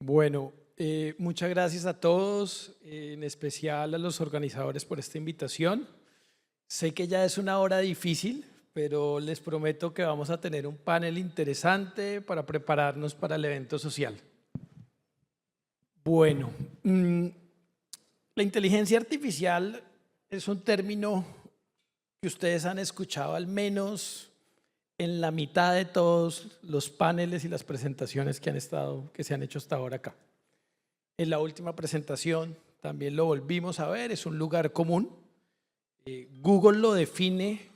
Bueno, muchas gracias a todos, en especial a los organizadores por esta invitación. Sé que ya es una hora difícil, pero les prometo que vamos a tener un panel interesante para prepararnos para el evento social. Bueno, la inteligencia artificial es un término que ustedes han escuchado al menos en la mitad de todos los paneles y las presentaciones que se han hecho hasta ahora acá. En la última presentación también lo volvimos a ver, es un lugar común. Google lo define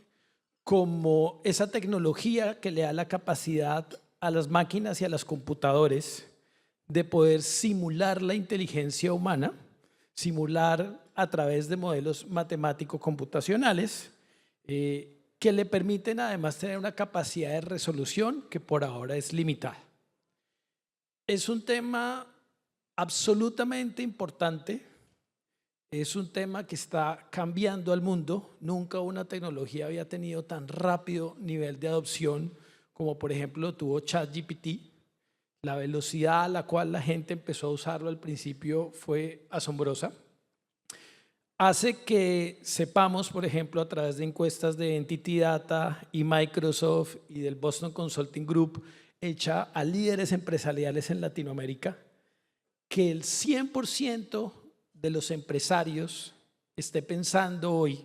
como esa tecnología que le da la capacidad a las máquinas y a los computadores de poder simular la inteligencia humana, simular a través de modelos matemático-computacionales, que le permiten además tener una capacidad de resolución que por ahora es limitada. Es un tema absolutamente importante, es un tema que está cambiando al mundo. Nunca una tecnología había tenido tan rápido nivel de adopción como por ejemplo tuvo ChatGPT. La velocidad a la cual la gente empezó a usarlo al principio fue asombrosa. Hace que sepamos, por ejemplo, a través de encuestas de Entity Data y Microsoft y del Boston Consulting Group, hecha a líderes empresariales en Latinoamérica, que el 100% de los empresarios esté pensando hoy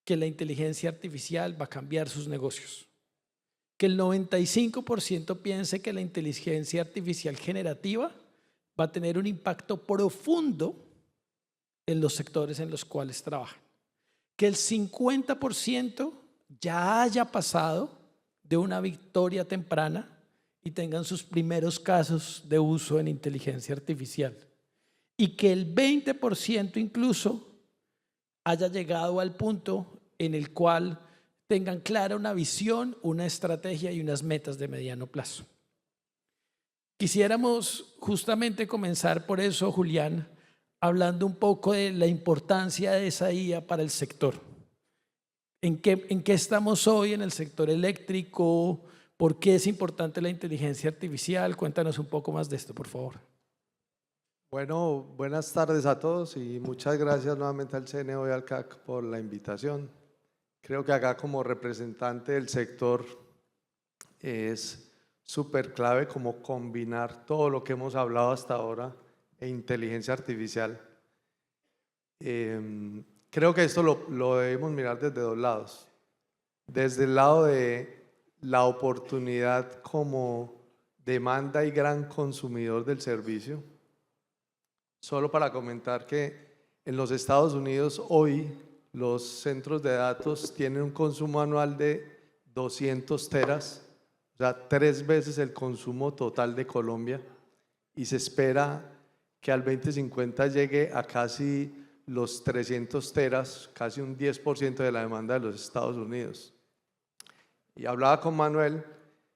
que la inteligencia artificial va a cambiar sus negocios. Que el 95% piense que la inteligencia artificial generativa va a tener un impacto profundo en los sectores en los cuales trabajan. Que el 50% ya haya pasado de una victoria temprana y tengan sus primeros casos de uso en inteligencia artificial. Y que el 20% incluso haya llegado al punto en el cual tengan clara una visión, una estrategia y unas metas de mediano plazo. Quisiéramos justamente comenzar por eso, Julián, hablando un poco de la importancia de esa IA para el sector. ¿En qué estamos hoy en el sector eléctrico? ¿Por qué es importante la inteligencia artificial? Cuéntanos un poco más de esto, por favor. Bueno, buenas tardes a todos y muchas gracias nuevamente al CNO y al CAC por la invitación. Creo que acá como representante del sector es súper clave como combinar todo lo que hemos hablado hasta ahora e inteligencia artificial. Creo que esto lo debemos mirar desde dos lados. Desde el lado de la oportunidad como demanda y gran consumidor del servicio. Solo para comentar que en los Estados Unidos hoy los centros de datos tienen un consumo anual de 200 teras, o sea, 3 veces el consumo total de Colombia, y se espera que al 2050 llegue a casi los 300 teras, casi un 10% de la demanda de los Estados Unidos. Y hablaba con Manuel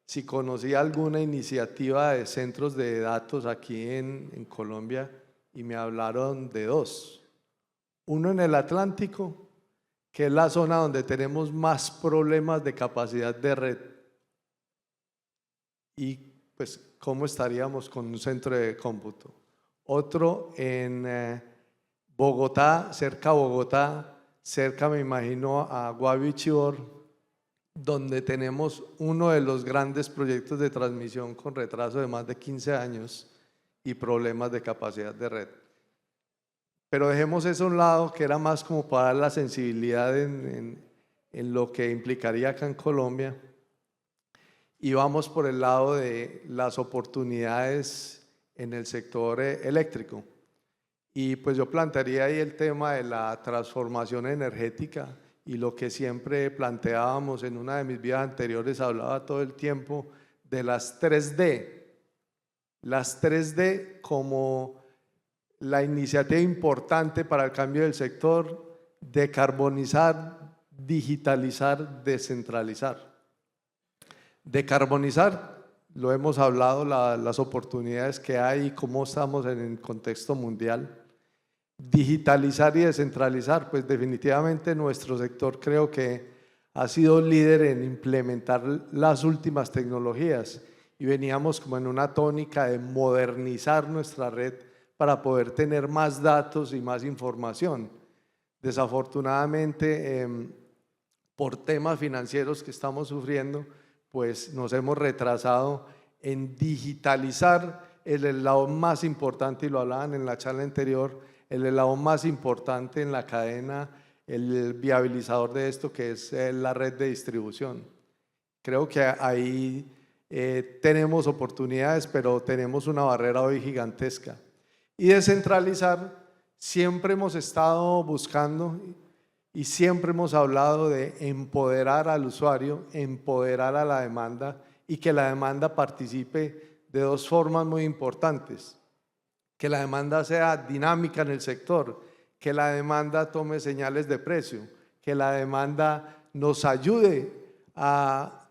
si conocía alguna iniciativa de centros de datos aquí en Colombia, y me hablaron de dos. Uno en el Atlántico, que es la zona donde tenemos más problemas de capacidad de red. Y pues, ¿cómo estaríamos con un centro de cómputo? Otro en Bogotá, cerca a Bogotá, cerca me imagino a Guavichibor, donde tenemos uno de los grandes proyectos de transmisión con retraso de más de 15 años y problemas de capacidad de red. Pero dejemos eso a un lado, que era más como para dar la sensibilidad en lo que implicaría acá en Colombia, y vamos por el lado de las oportunidades en el sector eléctrico. Y pues yo plantearía ahí el tema de la transformación energética, y lo que siempre planteábamos en una de mis vidas anteriores, hablaba todo el tiempo de las 3D. Las 3D como la iniciativa importante para el cambio del sector: decarbonizar, digitalizar, descentralizar. Decarbonizar, lo hemos hablado, las oportunidades que hay y cómo estamos en el contexto mundial. Digitalizar y descentralizar, pues definitivamente nuestro sector creo que ha sido líder en implementar las últimas tecnologías, y veníamos como en una tónica de modernizar nuestra red para poder tener más datos y más información. Desafortunadamente, por temas financieros que estamos sufriendo, pues nos hemos retrasado en digitalizar el eslabón más importante, y lo hablaban en la charla anterior, el eslabón más importante en la cadena, el viabilizador de esto, que es la red de distribución. Creo que ahí tenemos oportunidades, pero tenemos una barrera hoy gigantesca. Y descentralizar, siempre hemos estado buscando y siempre hemos hablado de empoderar al usuario, empoderar a la demanda y que la demanda participe de dos formas muy importantes. Que la demanda sea dinámica en el sector, que la demanda tome señales de precio, que la demanda nos ayude a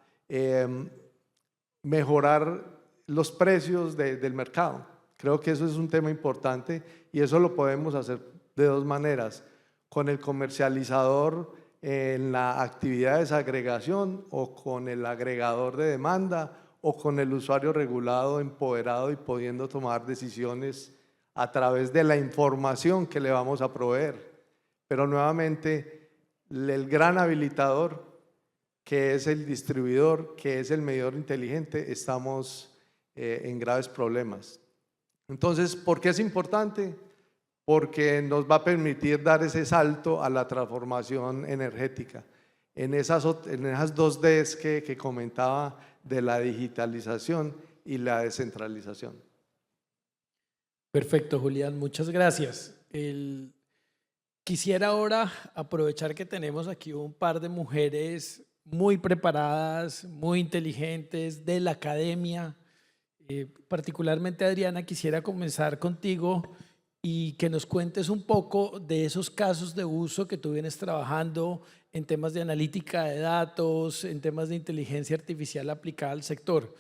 mejorar los precios del mercado. Creo que eso es un tema importante y eso lo podemos hacer de dos maneras, con el comercializador en la actividad de desagregación o con el agregador de demanda o con el usuario regulado, empoderado y pudiendo tomar decisiones a través de la información que le vamos a proveer. Pero nuevamente, el gran habilitador, que es el distribuidor, que es el medidor inteligente, estamos en graves problemas. Entonces, ¿por qué es importante? Porque nos va a permitir dar ese salto a la transformación energética. En esas dos Ds que comentaba de la digitalización y la descentralización. Perfecto, Julián, muchas gracias. Quisiera ahora aprovechar que tenemos aquí un par de mujeres muy preparadas, muy inteligentes, de la academia. Particularmente, Adriana, quisiera comenzar contigo y que nos cuentes un poco de esos casos de uso que tú vienes trabajando en temas de analítica de datos, en temas de inteligencia artificial aplicada al sector.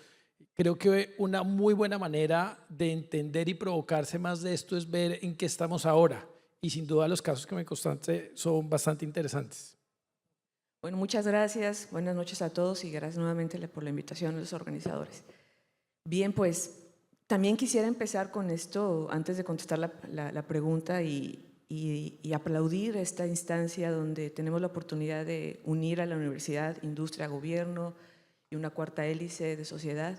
Creo que una muy buena manera de entender y provocarse más de esto es ver en qué estamos ahora. Y sin duda los casos que me contaste son bastante interesantes. Bueno, muchas gracias. Buenas noches a todos y gracias nuevamente por la invitación a los organizadores. Bien, pues también quisiera empezar con esto antes de contestar la pregunta y aplaudir esta instancia donde tenemos la oportunidad de unir a la universidad, industria, gobierno y una cuarta hélice de sociedad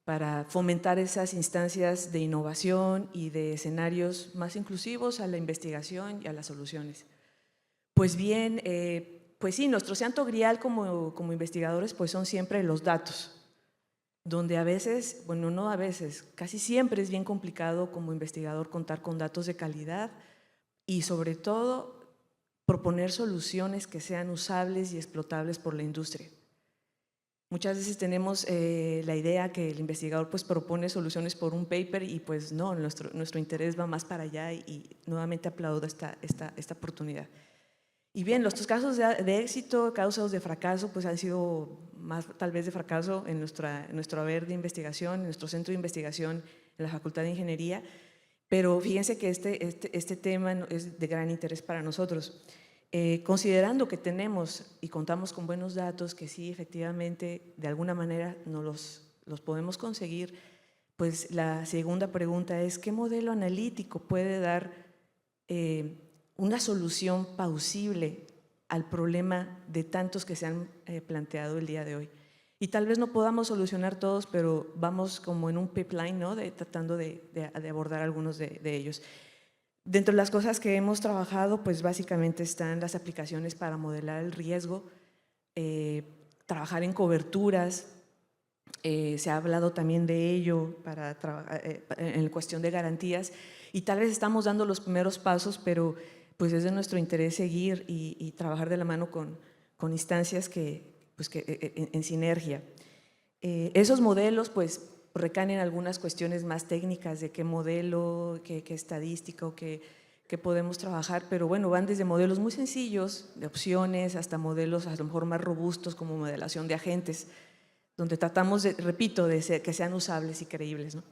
para fomentar esas instancias de innovación y de escenarios más inclusivos a la investigación y a las soluciones. Pues bien, pues sí, nuestro santo grial como investigadores pues son siempre los datos, donde a veces, bueno, no a veces, casi siempre es bien complicado como investigador contar con datos de calidad y sobre todo proponer soluciones que sean usables y explotables por la industria. Muchas veces tenemos la idea que el investigador pues propone soluciones por un paper y pues no, nuestro interés va más para allá y nuevamente aplaudo esta oportunidad. Y bien, los casos de éxito, casos de fracaso, pues han sido más tal vez de fracaso en nuestro haber de investigación, en nuestro centro de investigación en la Facultad de Ingeniería, pero fíjense que este tema es de gran interés para nosotros. Considerando que tenemos y contamos con buenos datos, que sí, efectivamente, de alguna manera nos los podemos conseguir, pues la segunda pregunta es, ¿qué modelo analítico puede dar una solución plausible al problema de tantos que se han planteado el día de hoy? Y tal vez no podamos solucionar todos, pero vamos como en un pipeline, ¿no? Tratando de abordar algunos de ellos. Dentro de las cosas que hemos trabajado, pues básicamente están las aplicaciones para modelar el riesgo, trabajar en coberturas, se ha hablado también de ello para en cuestión de garantías y tal vez estamos dando los primeros pasos, pero pues es de nuestro interés seguir y trabajar de la mano con instancias en sinergia. Esos modelos pues recaen en algunas cuestiones más técnicas de qué modelo, qué estadística o qué podemos trabajar, pero bueno, van desde modelos muy sencillos de opciones hasta modelos a lo mejor más robustos como modelación de agentes, donde tratamos, repito, que sean usables y creíbles, ¿no?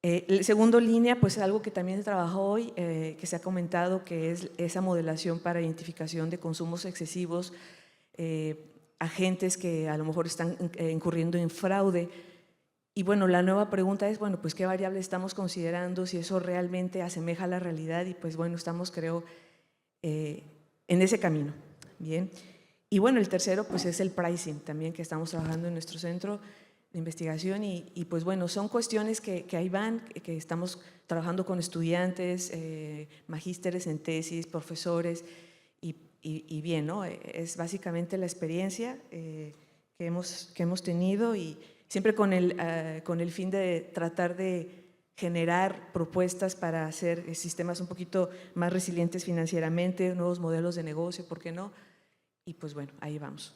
El segundo línea, pues algo que también se trabajó hoy, que se ha comentado, que es esa modelación para identificación de consumos excesivos, agentes que a lo mejor están incurriendo en fraude. Y bueno, la nueva pregunta es, bueno, pues qué variables estamos considerando, si eso realmente asemeja a la realidad y pues bueno, estamos creo en ese camino. Bien. Y bueno, el tercero pues es el pricing también que estamos trabajando en nuestro centro de investigación y pues bueno, son cuestiones que ahí van, que estamos trabajando con estudiantes, magísteres en tesis, profesores y bien, ¿no? Es básicamente la experiencia que hemos tenido y siempre con el fin de tratar de generar propuestas para hacer sistemas un poquito más resilientes financieramente, nuevos modelos de negocio, ¿por qué no? Y pues bueno, ahí vamos.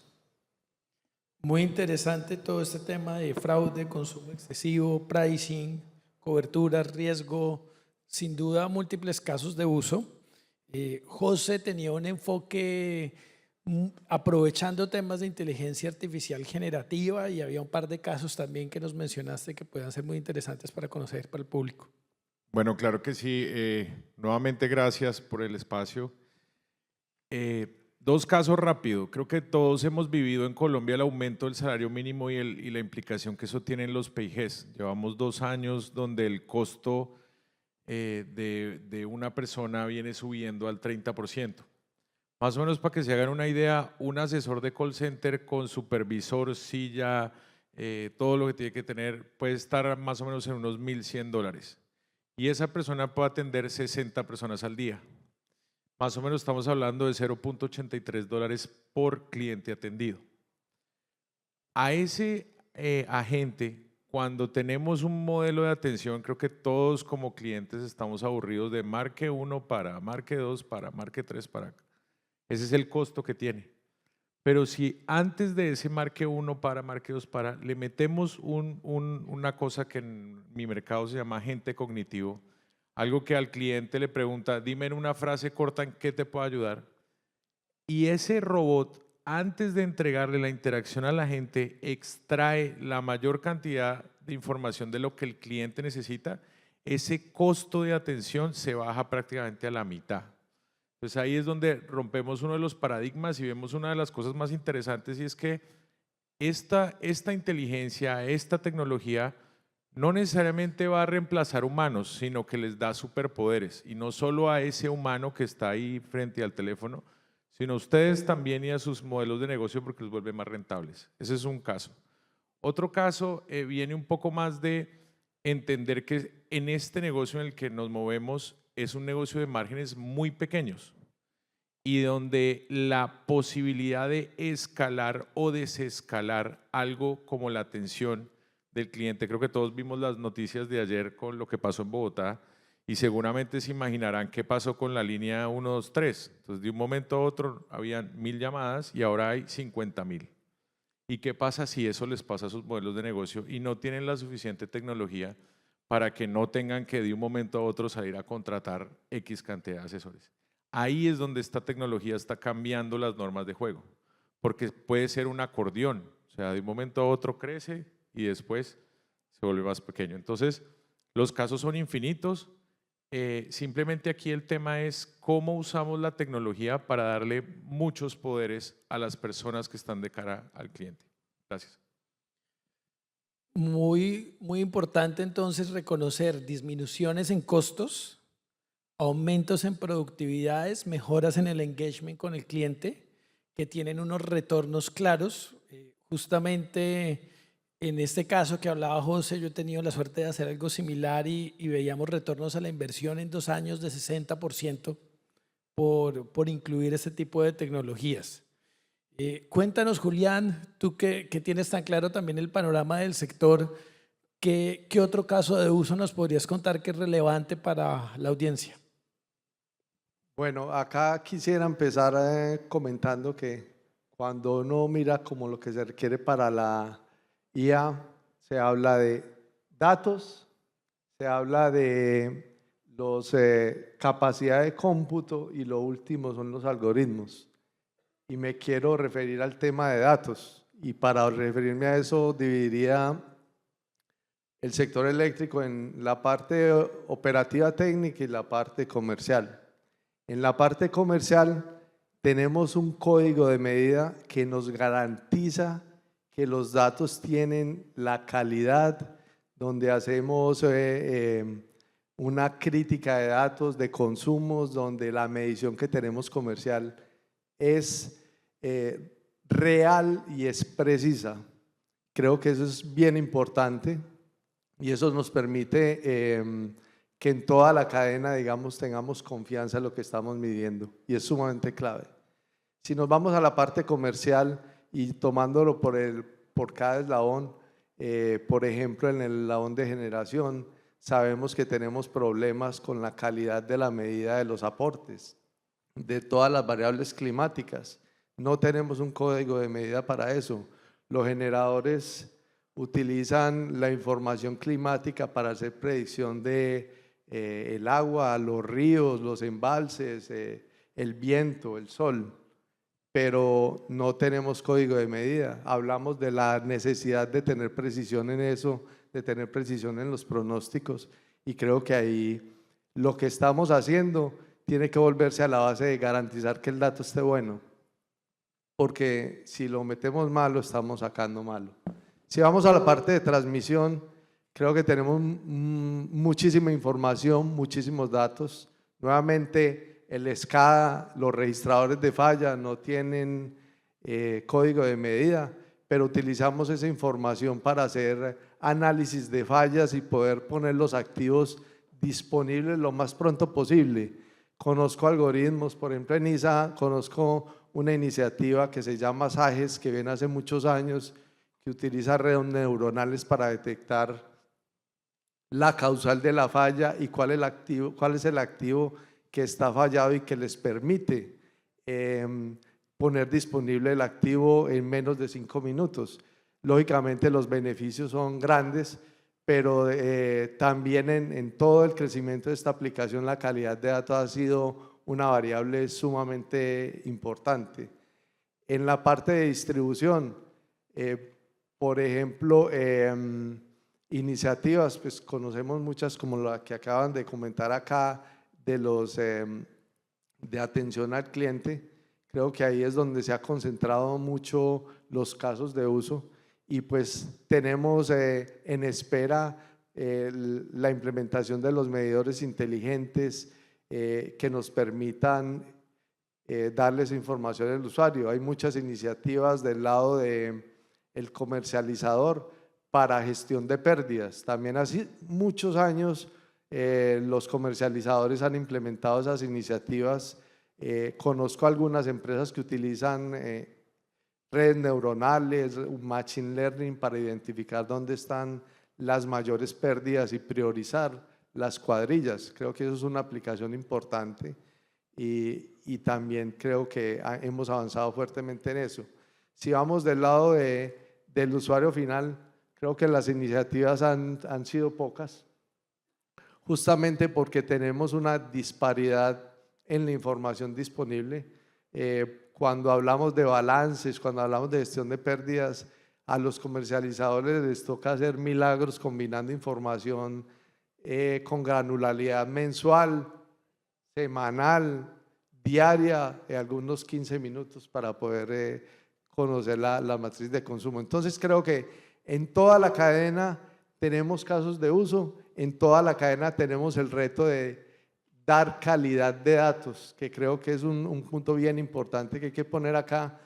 Muy interesante todo este tema de fraude, consumo excesivo, pricing, cobertura, riesgo, sin duda múltiples casos de uso. José tenía un enfoque aprovechando temas de inteligencia artificial generativa y había un par de casos también que nos mencionaste que puedan ser muy interesantes para conocer para el público. Bueno, claro que sí. Nuevamente gracias por el espacio. Dos casos rápido. Creo que todos hemos vivido en Colombia el aumento del salario mínimo y la implicación que eso tiene en los PIGs. Llevamos 2 años donde el costo de una persona viene subiendo al 30%. Más o menos para que se hagan una idea, un asesor de call center con supervisor, silla, todo lo que tiene que tener, puede estar más o menos en unos $1,100. Y esa persona puede atender 60 personas al día. Más o menos estamos hablando de $0.83 por cliente atendido. A ese agente, cuando tenemos un modelo de atención, creo que todos como clientes estamos aburridos de marque 1 para, marque 2 para, marque 3 para. Ese es el costo que tiene. Pero si antes de ese marque 1 para, marque 2 para, le metemos una cosa que en mi mercado se llama agente cognitivo, algo que al cliente le pregunta, dime en una frase corta en qué te puedo ayudar. Y ese robot, antes de entregarle la interacción a la gente, extrae la mayor cantidad de información de lo que el cliente necesita. Ese costo de atención se baja prácticamente a la mitad. Entonces ahí es donde rompemos uno de los paradigmas y vemos una de las cosas más interesantes y es que esta inteligencia, esta tecnología no necesariamente va a reemplazar humanos, sino que les da superpoderes y no solo a ese humano que está ahí frente al teléfono, sino a ustedes también y a sus modelos de negocio porque los vuelve más rentables. Ese es un caso. Otro caso viene un poco más de entender que en este negocio en el que nos movemos es un negocio de márgenes muy pequeños y donde la posibilidad de escalar o desescalar algo como la atención del cliente, creo que todos vimos las noticias de ayer con lo que pasó en Bogotá y seguramente se imaginarán qué pasó con la línea 123. Entonces de un momento a otro habían 1.000 llamadas y ahora hay 50.000. ¿Y qué pasa si eso les pasa a sus modelos de negocio y no tienen la suficiente tecnología para que no tengan que de un momento a otro salir a contratar X cantidad de asesores? Ahí es donde esta tecnología está cambiando las normas de juego, porque puede ser un acordeón, o sea, de un momento a otro crece y después se vuelve más pequeño. Entonces, los casos son infinitos, simplemente aquí el tema es cómo usamos la tecnología para darle muchos poderes a las personas que están de cara al cliente. Gracias. Muy importante entonces reconocer disminuciones en costos, aumentos en productividades, mejoras en el engagement con el cliente, que tienen unos retornos claros. Justamente en este caso que hablaba José, yo he tenido la suerte de hacer algo similar y veíamos retornos a la inversión en 2 años de 60% por incluir este tipo de tecnologías. Cuéntanos, Julián, tú que tienes tan claro también el panorama del sector, ¿qué otro caso de uso nos podrías contar que es relevante para la audiencia? Bueno, acá quisiera empezar comentando que cuando uno mira como lo que se requiere para la IA, se habla de datos, se habla de capacidad de cómputo y lo último son los algoritmos. Y me quiero referir al tema de datos y para referirme a eso dividiría el sector eléctrico en la parte operativa técnica y la parte comercial. En la parte comercial tenemos un código de medida que nos garantiza que los datos tienen la calidad donde hacemos una crítica de datos, de consumos, donde la medición que tenemos comercial es real y es precisa. Creo que eso es bien importante y eso nos permite que en toda la cadena, digamos, tengamos confianza en lo que estamos midiendo y es sumamente clave. Si nos vamos a la parte comercial y tomándolo por cada eslabón, por ejemplo, en el eslabón de generación, sabemos que tenemos problemas con la calidad de la medida de los aportes, de todas las variables climáticas. No tenemos un código de medida para eso. Los generadores utilizan la información climática para hacer predicción de el agua, los ríos, los embalses, el viento, el sol, pero no tenemos código de medida. Hablamos de la necesidad de tener precisión en eso, de tener precisión en los pronósticos, y creo que ahí lo que estamos haciendo tiene que volverse a la base de garantizar que el dato esté bueno, porque si lo metemos mal, lo estamos sacando malo. Si vamos a la parte de transmisión, creo que tenemos muchísima información, muchísimos datos. Nuevamente, el SCADA, los registradores de falla no tienen código de medida, pero utilizamos esa información para hacer análisis de fallas y poder poner los activos disponibles lo más pronto posible. Conozco algoritmos, por ejemplo en ISA conozco una iniciativa que se llama SAGES, que viene hace muchos años, que utiliza redes neuronales para detectar la causal de la falla y cuál es el activo que está fallado y que les permite poner disponible el activo en menos de 5 minutos. Lógicamente los beneficios son grandes, pero también en todo el crecimiento de esta aplicación la calidad de datos ha sido una variable sumamente importante. En la parte de distribución, por ejemplo, iniciativas, pues conocemos muchas como la que acaban de comentar acá de los de atención al cliente. Creo que ahí es donde se ha concentrado mucho los casos de uso y pues tenemos en espera la implementación de los medidores inteligentes que nos permitan darles información al usuario. Hay muchas iniciativas del lado del comercializador para gestión de pérdidas. También hace muchos años los comercializadores han implementado esas iniciativas. Conozco algunas empresas que utilizan redes neuronales, un machine learning para identificar dónde están las mayores pérdidas y priorizar las cuadrillas. Creo que eso es una aplicación importante y también creo que hemos avanzado fuertemente en eso. Si vamos del lado del usuario final, creo que las iniciativas han sido pocas, justamente porque tenemos una disparidad en la información disponible. Cuando hablamos de balances, cuando hablamos de gestión de pérdidas, a los comercializadores les toca hacer milagros combinando información con granularidad mensual, semanal, diaria, algunos 15 minutos para poder conocer la matriz de consumo. Entonces creo que en toda la cadena tenemos casos de uso, en toda la cadena tenemos el reto de dar calidad de datos, que creo que es un punto bien importante que hay que poner acá.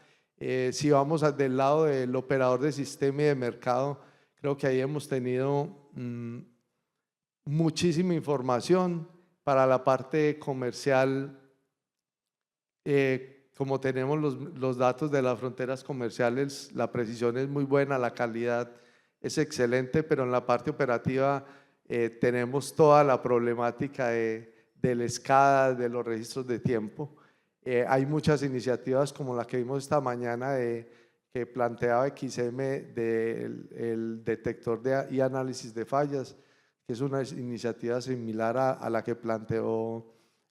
Si vamos del lado del operador de sistema y de mercado, creo que ahí hemos tenido muchísima información. Para la parte comercial, como tenemos los datos de las fronteras comerciales, la precisión es muy buena, la calidad es excelente, pero en la parte operativa tenemos toda la problemática del SCADA, de los registros de tiempo. Hay muchas iniciativas como la que vimos esta mañana que planteaba XM del detector y análisis de fallas, que es una iniciativa similar a la que planteó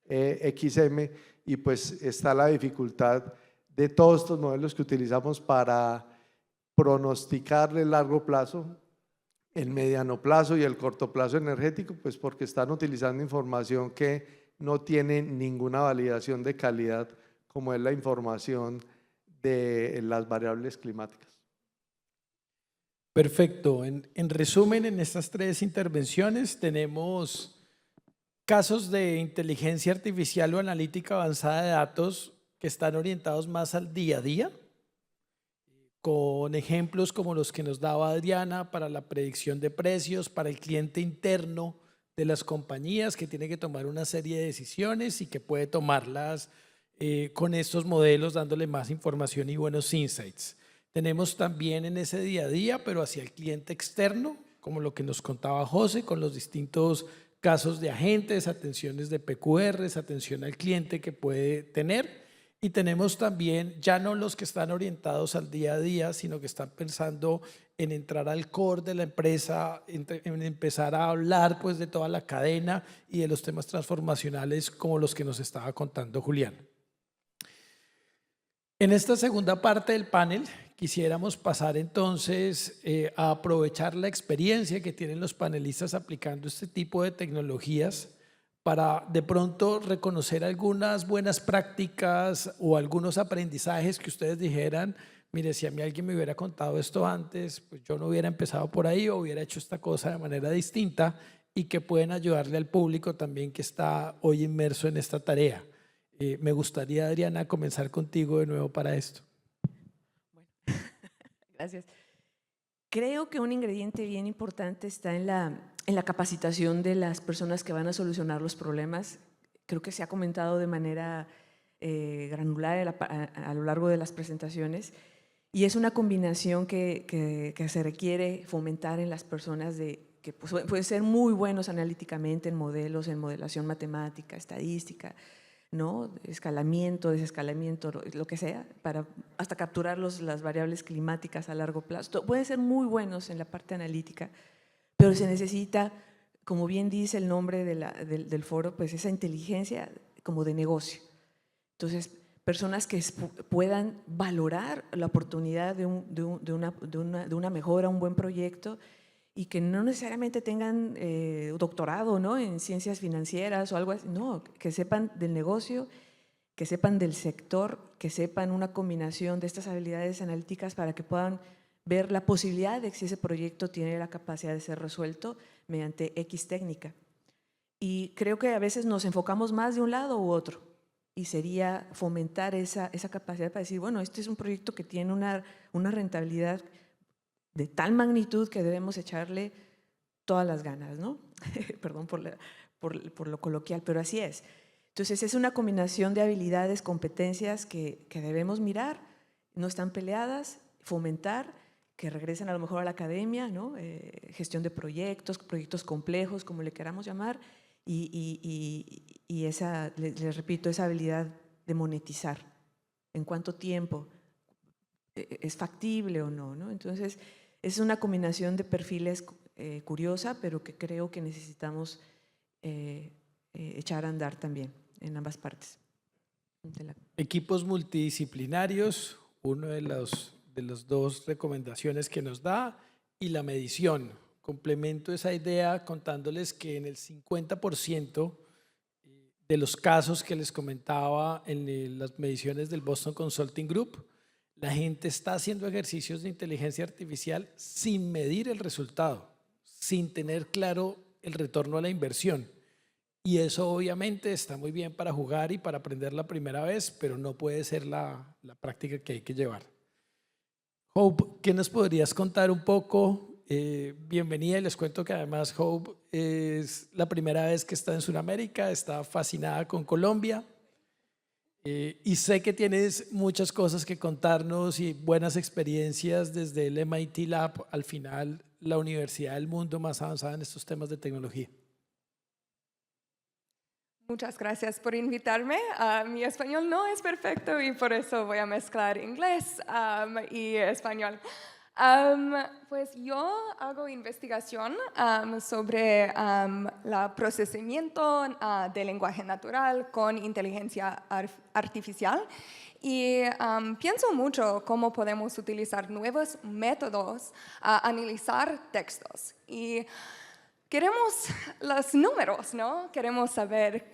XM, y pues está la dificultad de todos estos modelos que utilizamos para pronosticar el largo plazo, el mediano plazo y el corto plazo energético, pues porque están utilizando información que no tiene ninguna validación de calidad, como es la información de las variables climáticas. Perfecto. En resumen, en estas 3 intervenciones tenemos casos de inteligencia artificial o analítica avanzada de datos que están orientados más al día a día, con ejemplos como los que nos daba Adriana para la predicción de precios, para el cliente interno de las compañías que tiene que tomar una serie de decisiones y que puede tomarlas con estos modelos dándole más información y buenos insights. Tenemos también en ese día a día, pero hacia el cliente externo, como lo que nos contaba José, con los distintos casos de agentes, atenciones de PQRs, atención al cliente que puede tener. Y tenemos también ya no los que están orientados al día a día, sino que están pensando en entrar al core de la empresa, en empezar a hablar pues de toda la cadena y de los temas transformacionales como los que nos estaba contando Julián. En esta segunda parte del panel quisiéramos pasar entonces a aprovechar la experiencia que tienen los panelistas aplicando este tipo de tecnologías para de pronto reconocer algunas buenas prácticas o algunos aprendizajes que ustedes dijeran, mire, si a mí alguien me hubiera contado esto antes, pues yo no hubiera empezado por ahí o hubiera hecho esta cosa de manera distinta y que pueden ayudarle al público también que está hoy inmerso en esta tarea. Me gustaría, Adriana, comenzar contigo de nuevo para esto. Bueno, gracias. Creo que un ingrediente bien importante está en la capacitación de las personas que van a solucionar los problemas. Creo que se ha comentado de manera granular a lo largo de las presentaciones y es una combinación que se requiere fomentar en las personas que pueden ser muy buenos analíticamente en modelos, en modelación matemática, estadística, ¿no? Escalamiento, desescalamiento, lo que sea, para hasta capturar las variables climáticas a largo plazo. Pueden ser muy buenos en la parte analítica, pero se necesita, como bien dice el nombre del foro, pues esa inteligencia como de negocio. Entonces, personas que puedan valorar la oportunidad de una mejora, un buen proyecto, y que no necesariamente tengan doctorado, ¿no?, en ciencias financieras o algo así, no, que sepan del negocio, que sepan del sector, que sepan una combinación de estas habilidades analíticas para que puedan ver la posibilidad de que si ese proyecto tiene la capacidad de ser resuelto mediante X técnica. Y creo que a veces nos enfocamos más de un lado u otro y sería fomentar esa capacidad para decir, bueno, este es un proyecto que tiene una rentabilidad de tal magnitud que debemos echarle todas las ganas, ¿no? Perdón por lo coloquial, pero así es. Entonces es una combinación de habilidades, competencias que debemos mirar, no están peleadas, fomentar, que regresen a lo mejor a la academia, ¿no? Gestión de proyectos complejos, como le queramos llamar, y esa, les repito, esa habilidad de monetizar. ¿En cuánto tiempo? ¿Es factible o no, ¿no? Entonces, es una combinación de perfiles curiosa, pero que creo que necesitamos echar a andar también en ambas partes. Equipos multidisciplinarios, uno de las 2 recomendaciones que nos da, y la medición. Complemento esa idea contándoles que en el 50% de los casos que les comentaba en las mediciones del Boston Consulting Group, la gente está haciendo ejercicios de inteligencia artificial sin medir el resultado, sin tener claro el retorno a la inversión. Y eso obviamente está muy bien para jugar y para aprender la primera vez, pero no puede ser la práctica que hay que llevar. Hope, ¿qué nos podrías contar un poco? Bienvenida, y les cuento que además Hope es la primera vez que está en Sudamérica, está fascinada con Colombia. Y sé que tienes muchas cosas que contarnos y buenas experiencias desde el MIT Lab, al final la universidad del mundo más avanzada en estos temas de tecnología. Muchas gracias por invitarme. Mi español no es perfecto y por eso voy a mezclar inglés y español. Pues yo hago investigación sobre el procesamiento de lenguaje natural con inteligencia artificial y pienso mucho cómo podemos utilizar nuevos métodos a analizar textos. Y queremos los números, ¿no? Queremos saber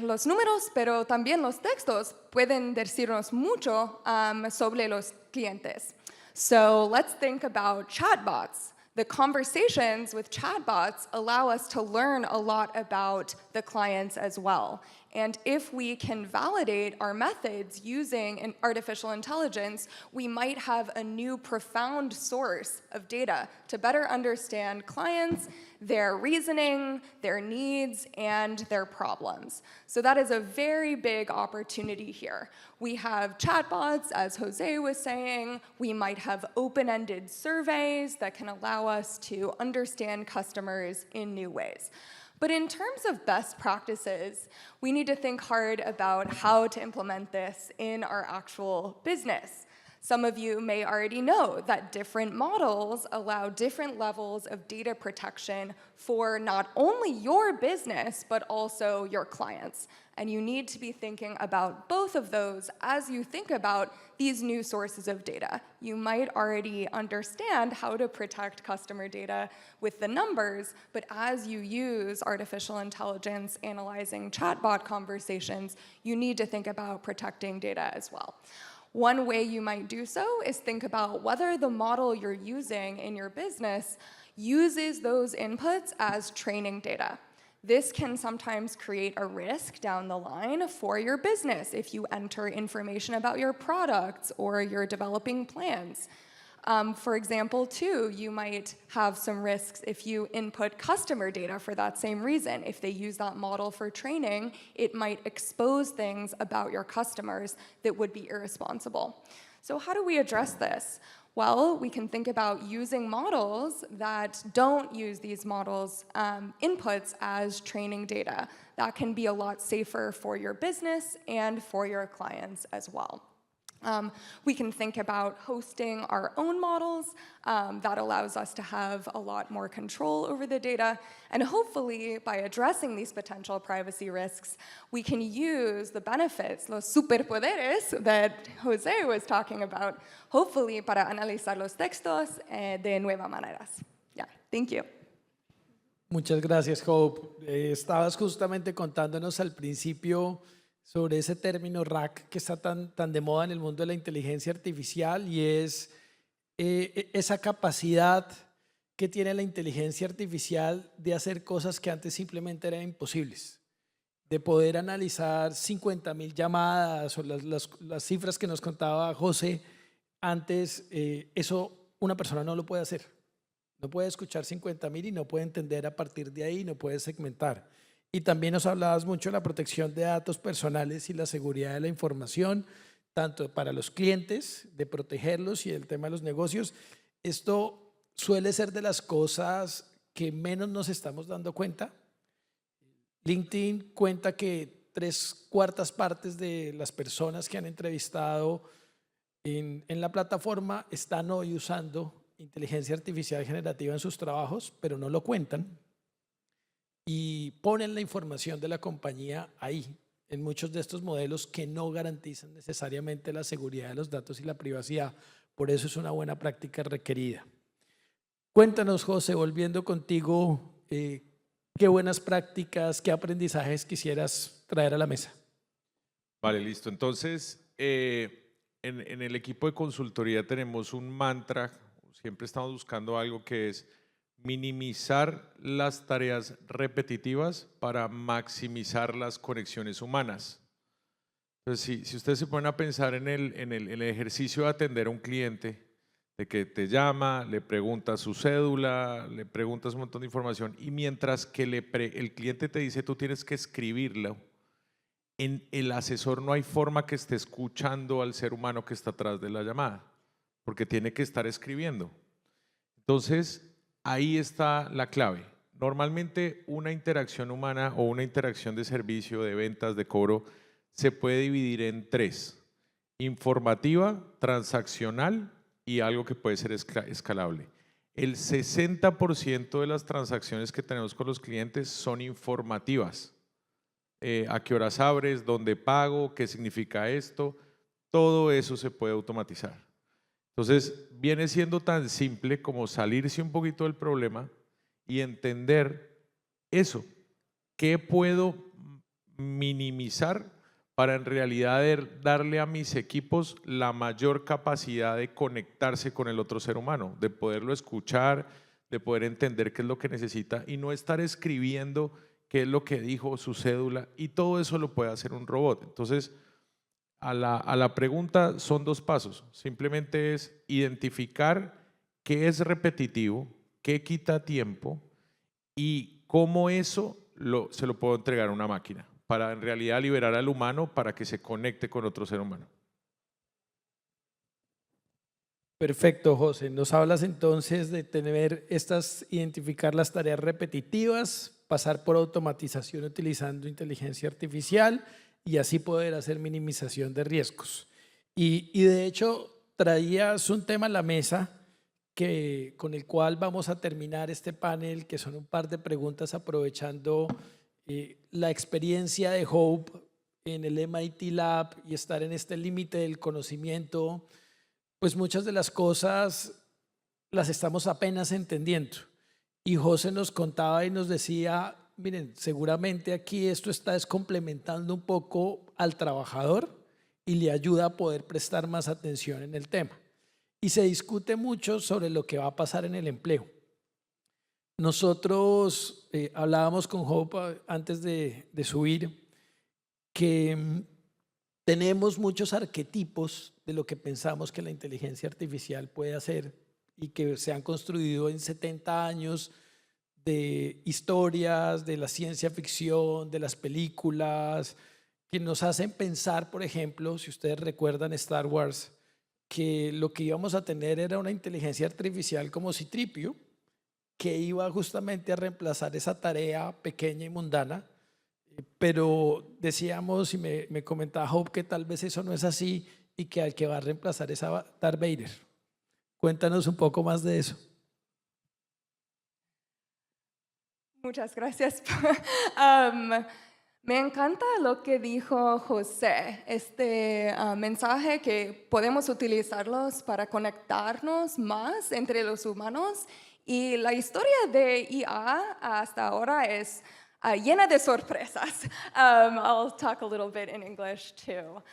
los números, pero también los textos pueden decirnos mucho sobre los clientes. So let's think about chatbots. The conversations with chatbots allow us to learn a lot about the clients as well. And if we can validate our methods using artificial intelligence, we might have a new profound source of data to better understand clients, their reasoning, their needs, and their problems. So that is a very big opportunity here. We have chatbots, as Jose was saying. We might have open-ended surveys that can allow us to understand customers in new ways. But in terms of best practices, we need to think hard about how to implement this in our actual business. Some of you may already know that different models allow different levels of data protection for not only your business, but also your clients. And you need to be thinking about both of those as you think about these new sources of data. You might already understand how to protect customer data with the numbers, but as you use artificial intelligence analyzing chatbot conversations, you need to think about protecting data as well. One way you might do so is think about whether the model you're using in your business uses those inputs as training data. This can sometimes create a risk down the line for your business if you enter information about your products or your developing plans. For example, too, you might have some risks if you input customer data for that same reason. If they use that model for training, it might expose things about your customers that would be irresponsible. So how do we address this? Well, we can think about using models that don't use these models' inputs as training data. That can be a lot safer for your business and for your clients as well. We can think about hosting our own models. That allows us to have a lot more control over the data. And hopefully, by addressing these potential privacy risks, we can use the benefits, los superpoderes that Jose was talking about, hopefully para analizar los textos de nuevas maneras. Yeah, thank you. Muchas gracias, Hope. Estabas justamente contándonos al principio sobre ese término RAG que está tan de moda en el mundo de la inteligencia artificial, y es esa capacidad que tiene la inteligencia artificial de hacer cosas que antes simplemente eran imposibles, de poder analizar 50.000 llamadas o las cifras que nos contaba José antes. Eso una persona no lo puede hacer. No puede escuchar 50.000 y no puede entender a partir de ahí, no puede segmentar. Y también nos hablabas mucho de la protección de datos personales y la seguridad de la información, tanto para los clientes, de protegerlos, y el tema de los negocios. Esto suele ser de las cosas que menos nos estamos dando cuenta. LinkedIn cuenta que 3/4 partes de las personas que han entrevistado en la plataforma están hoy usando inteligencia artificial generativa en sus trabajos, pero no lo cuentan. Y ponen la información de la compañía ahí, en muchos de estos modelos que no garantizan necesariamente la seguridad de los datos y la privacidad. Por eso es una buena práctica requerida. Cuéntanos, José, volviendo contigo, qué buenas prácticas, qué aprendizajes quisieras traer a la mesa. Vale, listo. Entonces, en el equipo de consultoría tenemos un mantra, siempre estamos buscando algo que es minimizar las tareas repetitivas para maximizar las conexiones humanas. Entonces, si ustedes se ponen a pensar en el ejercicio de atender a un cliente, de que te llama, le preguntas su cédula, le preguntas un montón de información, y mientras que el cliente te dice tú tienes que escribirlo, en el asesor no hay forma que esté escuchando al ser humano que está atrás de la llamada, porque tiene que estar escribiendo. Entonces, ahí está la clave. Normalmente una interacción humana o una interacción de servicio, de ventas, de cobro, se puede dividir en 3: informativa, transaccional y algo que puede ser escalable. El 60% de las transacciones que tenemos con los clientes son informativas. ¿A qué horas abres? ¿Dónde pago? ¿Qué significa esto? Todo eso se puede automatizar. Entonces, viene siendo tan simple como salirse un poquito del problema y entender eso. ¿Qué puedo minimizar para en realidad darle a mis equipos la mayor capacidad de conectarse con el otro ser humano, de poderlo escuchar, de poder entender qué es lo que necesita y no estar escribiendo qué es lo que dijo su cédula, y todo eso lo puede hacer un robot. Entonces, a la pregunta son 2 pasos. Simplemente es identificar qué es repetitivo, qué quita tiempo y cómo eso se lo puedo entregar a una máquina para en realidad liberar al humano para que se conecte con otro ser humano. Perfecto, José. Nos hablas entonces de identificar las tareas repetitivas, pasar por automatización utilizando inteligencia artificial y así poder hacer minimización de riesgos. Y de hecho, traías un tema a la mesa con el cual vamos a terminar este panel, que son un par de preguntas aprovechando la experiencia de Hope en el MIT Lab y estar en este límite del conocimiento. Pues muchas de las cosas las estamos apenas entendiendo. Y José nos contaba y nos decía, miren, seguramente aquí esto está complementando un poco al trabajador y le ayuda a poder prestar más atención en el tema. Y se discute mucho sobre lo que va a pasar en el empleo. Nosotros hablábamos con Hope antes de subir que tenemos muchos arquetipos de lo que pensamos que la inteligencia artificial puede hacer y que se han construido en 70 años de historias, de la ciencia ficción, de las películas, que nos hacen pensar, por ejemplo, si ustedes recuerdan Star Wars, que lo que íbamos a tener era una inteligencia artificial como C-3PO, que iba justamente a reemplazar esa tarea pequeña y mundana. Pero decíamos, y me comentaba Hope, que tal vez eso no es así y que al que va a reemplazar es a Darth Vader. Cuéntanos un poco más de eso. Muchas gracias. Me encanta lo que dijo José, este mensaje que podemos utilizarlos para conectarnos más entre los humanos. Y la historia de IA hasta ahora es llena de sorpresas. I'll talk a little bit in English too.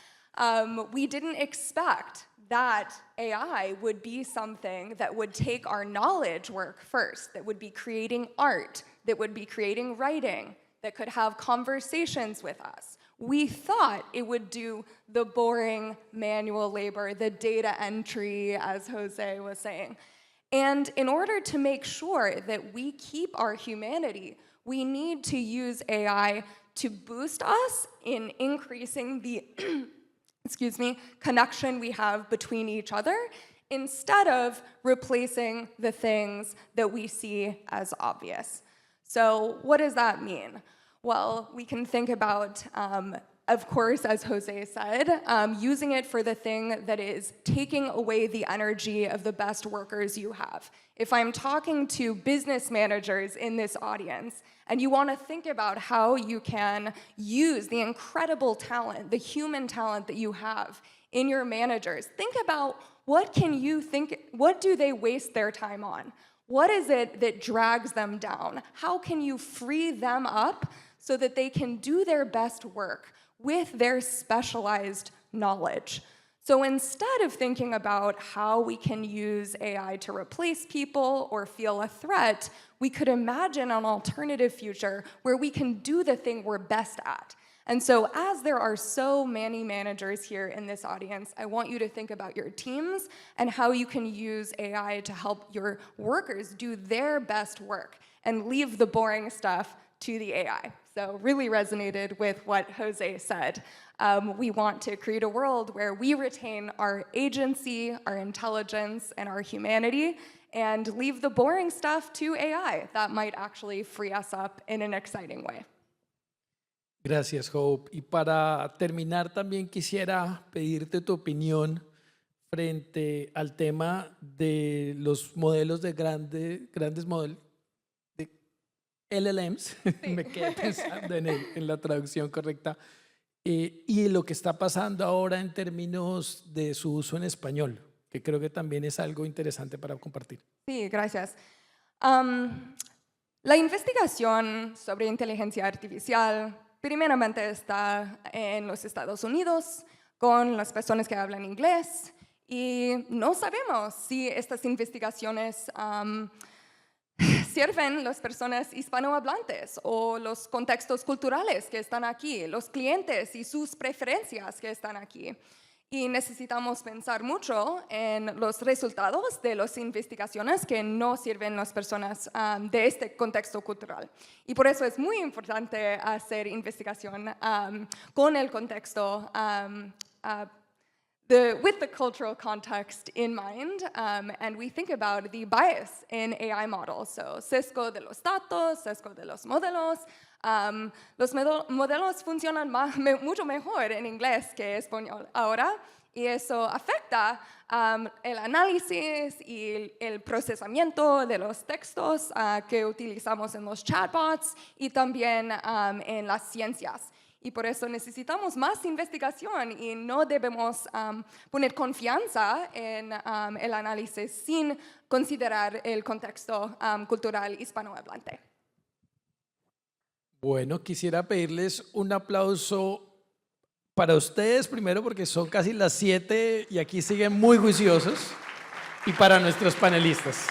We didn't expect that AI would be something that would take our knowledge work first, that would be creating art, that would be creating writing, that could have conversations with us. We thought it would do the boring manual labor, the data entry, as Jose was saying. And in order to make sure that we keep our humanity, we need to use AI to boost us in increasing the connection we have between each other instead of replacing the things that we see as obvious. So what does that mean? Well, we can think about, of course, as Jose said, using it for the thing that is taking away the energy of the best workers you have. If I'm talking to business managers in this audience, and you want to think about how you can use the incredible talent, the human talent that you have in your managers, think about what do they waste their time on? What is it that drags them down? How can you free them up so that they can do their best work with their specialized knowledge? So instead of thinking about how we can use AI to replace people or feel a threat, we could imagine an alternative future where we can do the thing we're best at. And so as there are so many managers here in this audience, I want you to think about your teams and how you can use AI to help your workers do their best work and leave the boring stuff to the AI. So really resonated with what Jose said. We want to create a world where we retain our agency, our intelligence, and our humanity, and leave the boring stuff to AI. That might actually free us up in an exciting way. Gracias, Hope. Y para terminar, también quisiera pedirte tu opinión frente al tema de los modelos de grandes modelos de LLMs. Sí. Me quedé pensando en la traducción correcta. Y lo que está pasando ahora en términos de su uso en español, que creo que también es algo interesante para compartir. Sí, gracias. La investigación sobre inteligencia artificial primeramente está en los Estados Unidos con las personas que hablan inglés y no sabemos si estas investigaciones sirven las personas hispanohablantes o los contextos culturales que están aquí, los clientes y sus preferencias que están aquí. Y necesitamos pensar mucho en los resultados de las investigaciones que no sirven a las personas de este contexto cultural. Y por eso es muy importante hacer investigación con el contexto, with the cultural context in mind, and we think about the bias in AI models. So, sesgo de los datos, sesgo de los modelos. Los modelos funcionan mucho mejor en inglés que en español ahora, y eso afecta el análisis y el procesamiento de los textos que utilizamos en los chatbots y también en las ciencias. Y por eso necesitamos más investigación y no debemos poner confianza en el análisis sin considerar el contexto cultural hispanohablante. Bueno, quisiera pedirles un aplauso para ustedes primero porque son casi las 7 y aquí siguen muy juiciosos, y para nuestros panelistas.